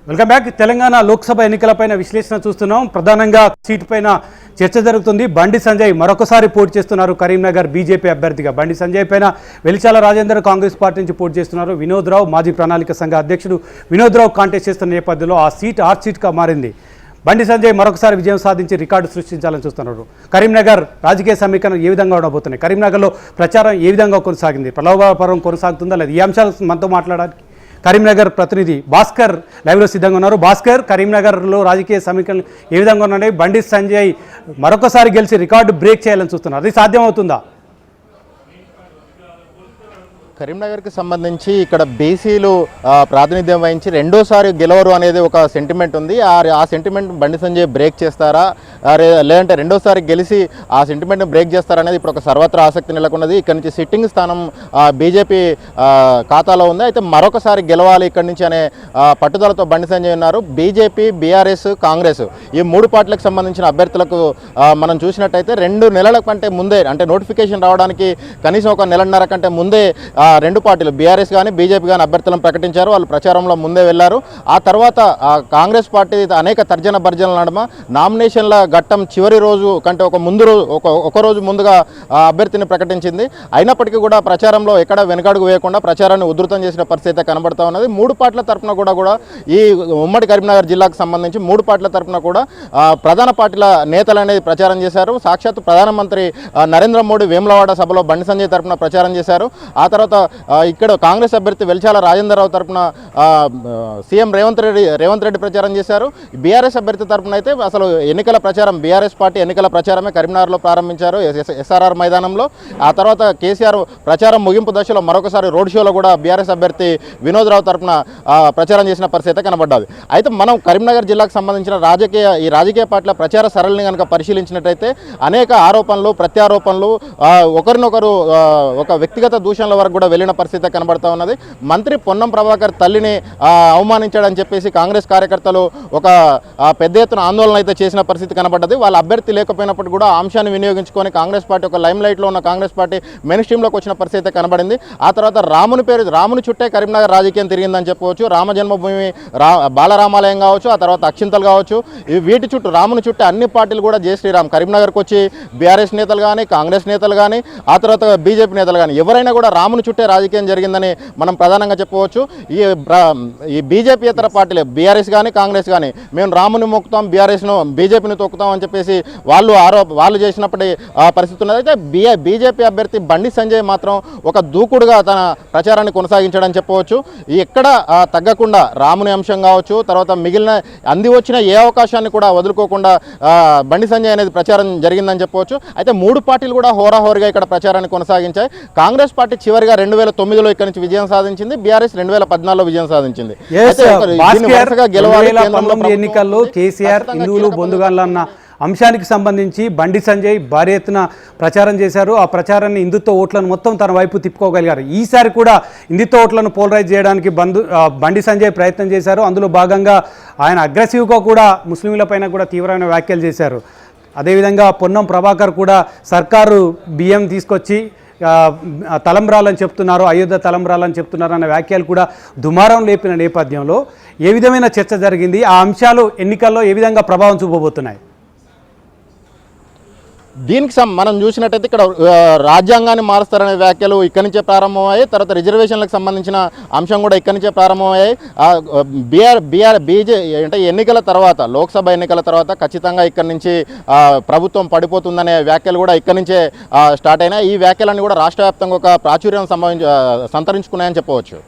Welcome back. Telangana Lok Sabha ఎన్నికలపైన విశ్లేషణ చూస్తున్నాం. ప్రధానంగా సీటు పైన చర్చ జరుగుతుంది. బండి సంజయ్ మరొకసారి పోటీ చేస్తున్నారు. కరీంనగర్ బీజేపీ అభ్యర్థిగా బండి సంజయ్ పైన వెలిచాల రాజేందర్ కాంగ్రెస్ పార్టీ నుంచి పోటీ చేస్తున్నారు. వినోద్ రావు మాజీ ప్రణాళిక సంఘ అధ్యక్షుడు వినోద్ రావు కాంటెస్ట్ చేస్తున్న నేపథ్యంలో ఆ సీట్ హాట్ సీట్గా మారింది. బండి సంజయ్ మరొకసారి విజయం సాధించి రికార్డు సృష్టించాలని చూస్తున్నారు. కరీంనగర్ రాజకీయ సమీకరణ ఏ విధంగా ఉండబోతున్నాయి, కరీంనగర్లో ప్రచారం ఏ విధంగా కొనసాగింది, ప్రలోభాపరం కొనసాగుతుందా లేదా, ఈ అంశాలు మనతో మాట్లాడడానికి కరీంనగర్ ప్రతినిధి భాస్కర్ లైవ్లో సిద్ధంగా ఉన్నారు. భాస్కర్, కరీంనగర్లో రాజకీయ సమీకరణలు ఏ విధంగా ఉన్నాయి? బండి సంజయ్ మరొకసారి గెలిచి రికార్డు బ్రేక్ చేయాలని చూస్తున్నారు. అది సాధ్యమవుతుందా? కరీంనగర్కి సంబంధించి ఇక్కడ బీసీలు ప్రాతినిధ్యం వహించి రెండోసారి గెలవరు అనేది ఒక సెంటిమెంట్ ఉంది. ఆ సెంటిమెంట్ బండి సంజయ్ బ్రేక్ చేస్తారా, లేదంటే రెండోసారి గెలిచి ఆ సెంటిమెంట్ బ్రేక్ చేస్తారా అనేది ఇప్పుడు ఒక సర్వత్రా ఆసక్తి నెలకొన్నది. ఇక్కడ నుంచి సిట్టింగ్ స్థానం బీజేపీ ఖాతాలో ఉంది. అయితే మరొకసారి గెలవాలి ఇక్కడి నుంచి అనే పట్టుదలతో బండి సంజయ్ ఉన్నారు. బీజేపీ, బీఆర్ఎస్, కాంగ్రెస్ ఈ మూడు పార్టీలకు సంబంధించిన అభ్యర్థులకు మనం చూసినట్టయితే 2 నెలల కంటే ముందే, అంటే నోటిఫికేషన్ రావడానికి కనీసం ఒక నెలన్నర కంటే ముందే రెండు పార్టీలు బీఆర్ఎస్ కానీ బీజేపీ కానీ అభ్యర్థులను ప్రకటించారు. వాళ్ళు ప్రచారంలో ముందే వెళ్లారు. ఆ తర్వాత కాంగ్రెస్ పార్టీ అనేక తర్జన భర్జనల నడుమ నామినేషన్ల ఘట్టం చివరి రోజు కంటే ఒక రోజు ముందుగా అభ్యర్థిని ప్రకటించింది. అయినప్పటికీ కూడా ప్రచారంలో ఎక్కడ వెనకడుగు వేయకుండా ప్రచారాన్ని ఉధృతం చేసిన పరిస్థితి కనబడతా ఉన్నది. మూడు పార్టీల తరఫున కూడా ఈ ఉమ్మడి కరీంనగర్ జిల్లాకు సంబంధించి మూడు పార్టీల తరఫున కూడా ప్రధాన పార్టీల నేతలు అనేది ప్రచారం చేశారు. సాక్షాత్ ప్రధానమంత్రి నరేంద్ర మోడీ వేములవాడ సభలో బండి సంజయ్ తరఫున ప్రచారం చేశారు. ఆ తర్వాత ఇక్కడ కాంగ్రెస్ అభ్యర్థి వెలిచాల రాజేంద్రరావు తరఫున సీఎం రేవంత్ రెడ్డి ప్రచారం చేశారు. బీఆర్ఎస్ అభ్యర్థి తరఫున అయితే అసలు ఎన్నికల ప్రచారం, బీఆర్ఎస్ పార్టీ ఎన్నికల ప్రచారమే కరీంనగర్లో ప్రారంభించారు, ఎస్ఆర్ఆర్ మైదానంలో. ఆ తర్వాత కేసీఆర్ ప్రచారం ముగింపు దశలో మరొకసారి రోడ్ షోలో కూడా బీఆర్ఎస్ అభ్యర్థి వినోద్ రావు తరఫున ప్రచారం చేసిన పరిస్థితి కనబడ్డది. అయితే మనం కరీంనగర్ జిల్లాకు సంబంధించిన రాజకీయ పార్టీల ప్రచార సరళిని కనుక పరిశీలించినట్టయితే అనేక ఆరోపణలు, ప్రత్యారోపణలు, ఒకరినొకరు ఒక వ్యక్తిగత దూషణల వరకు కూడా వెళ్ళిన పరిస్థితి కనబడతా ఉన్నది. మంత్రి పొన్నం ప్రభాకర్ తల్లిని అవమానించాడని చెప్పేసి కాంగ్రెస్ కార్యకర్తలు ఒక పెద్ద ఎత్తున ఆందోళన అయితే చేసిన పరిస్థితి కనబడ్డది. వాళ్ళ అభ్యర్థి లేకపోయినప్పుడు కూడా ఆ అంశాన్ని వినియోగించుకొని కాంగ్రెస్ పార్టీ ఒక లైమ్ లైట్లో ఉన్న కాంగ్రెస్ పార్టీ మెయిన్ స్ట్రీమ్లోకి వచ్చిన పరిస్థితి కనబడింది. ఆ తర్వాత రాముని చుట్టే కరీంనగర్ రాజకీయం తిరిగిందని చెప్పవచ్చు. రామ జన్మభూమి, బాలరామాలయం కావచ్చు, ఆ తర్వాత అక్షింతలు కావచ్చు, వీటి చుట్టూ రాముని చుట్టే అన్ని పార్టీలు కూడా జై శ్రీరామ్ కరీంనగర్కి వచ్చి బీఆర్ఎస్ నేతలు కానీ, కాంగ్రెస్ నేతలు కానీ, ఆ తర్వాత బీజేపీ నేతలు కానీ ఎవరైనా కూడా రాముని చుట్టే రాజకీయం జరిగిందని మనం ప్రధానంగా చెప్పవచ్చు. ఈ బీజేపీయేతర పార్టీలే బీఆర్ఎస్ కానీ కాంగ్రెస్ కానీ మేము రాముని మొక్కుతాం, బీజేపీని తొక్కుతాం అని చెప్పేసి వాళ్ళు చేసినప్పటి పరిస్థితి ఉన్నది. అయితే బీజేపీ అభ్యర్థి బండి సంజయ్ మాత్రం ఒక దూకుడుగా తన ప్రచారాన్ని కొనసాగించడం చెప్పవచ్చు. ఎక్కడ తగ్గకుండా రాముని అంశం కావచ్చు, తర్వాత మిగిలిన అంది వచ్చిన ఏ అవకాశాన్ని కూడా వదులుకోకుండా బండి సంజయ్ అనేది ప్రచారం జరిగిందని చెప్పవచ్చు. అయితే మూడు పార్టీలు కూడా హోరాహోరీగా ఇక్కడ ప్రచారాన్ని కొనసాగించాయి. కాంగ్రెస్ పార్టీ చివరిగా 2009లో ఇక్కడ నుంచి విజయం సాధించింది. బీఆర్ఎస్ 2014లో విజయం సాధించింది. ఎన్నికల్లో కేసీఆర్ హిందువులు బొందుగాళ్ళన్న అంశానికి సంబంధించి బండి సంజయ్ భారీ ఎత్తున ప్రచారం చేశారు. ఆ ప్రచారాన్ని హిందుత్వ ఓట్లను మొత్తం తన వైపు తిప్పుకోగలిగారు. ఈసారి కూడా హిందుత్వ ఓట్లను పోలరైజ్ చేయడానికి బండి సంజయ్ ప్రయత్నం చేశారు. అందులో భాగంగా ఆయన అగ్రెసివ్గా కూడా ముస్లింలపైన కూడా తీవ్రమైన వ్యాఖ్యలు చేశారు. అదేవిధంగా పొన్నం ప్రభాకర్ కూడా సర్కారు బియ్యం తీసుకొచ్చి తలంబ్రాలని చెప్తున్నారు, అయోధ్య తలంబ్రాలని చెప్తున్నారు అన్న వ్యాఖ్యలు కూడా దుమారం లేపిన నేపథ్యంలో ఏ విధమైన చర్చ జరిగింది? ఆ అంశాలు ఎన్నికల్లో ఏ విధంగా ప్రభావం చూపబోతున్నాయి? దీనికి మనం చూసినట్టయితే ఇక్కడ రాజ్యాంగాన్ని మారుస్తారనే వ్యాఖ్యలు ఇక్కడి నుంచే ప్రారంభమయ్యాయి. తర్వాత రిజర్వేషన్లకు సంబంధించిన అంశం కూడా ఇక్కడి నుంచే ప్రారంభమయ్యాయి. అంటే ఎన్నికల తర్వాత, లోక్సభ ఎన్నికల తర్వాత ఖచ్చితంగా ఇక్కడి నుంచి ప్రభుత్వం పడిపోతుందనే వ్యాఖ్యలు కూడా ఇక్కడి నుంచే స్టార్ట్ అయినాయి. ఈ వ్యాఖ్యలన్నీ కూడా రాష్ట్ర వ్యాప్తంగా ఒక ప్రాచుర్యం సంతరించుకున్నాయని చెప్పవచ్చు.